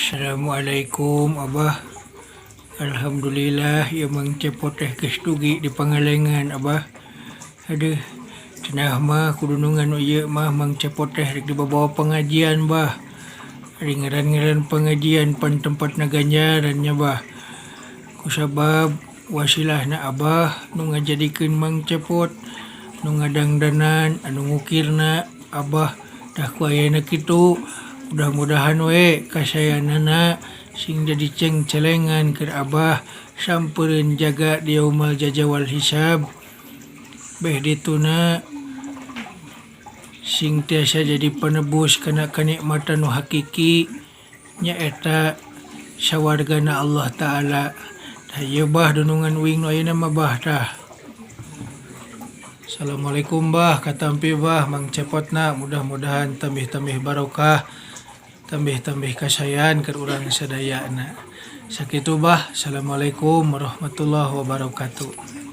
Assalamualaikum Abah. Alhamdulillah ya mang cepoteh kestugi di pangalengan Abah. Aduh, cenah mah kudunungan ieu mah mang cepoteh rek dibawa pengajian bah. Ari ngaran-ngaran pengajian pan tempatna ganjarannya bah. Kusabab wasilahna Abah nu ngajadikeun mang cepot nu ngadangdanan anu ngukirna Abah dah ku ayeuna kitu. Mudah-mudahan we kasayanana sing jadi ceng-celengan keur Abah sampereun jaga di yaumal jajawal hisab. Beh dituna sing tiasa jadi penebus kana kanikmatan nu hakiki nyaeta sawargana Allah Ta'ala. Dah ieu bah dunungan uing nu ayeuna mah bah tah. Assalamualaikum bah, katampi bah mang cepotna, mudah-mudahan tambih-tambih barokah, tambih-tambih kasayan keur urang sadayana. Sakitu bah, assalamualaikum warahmatullahi wabarakatuh.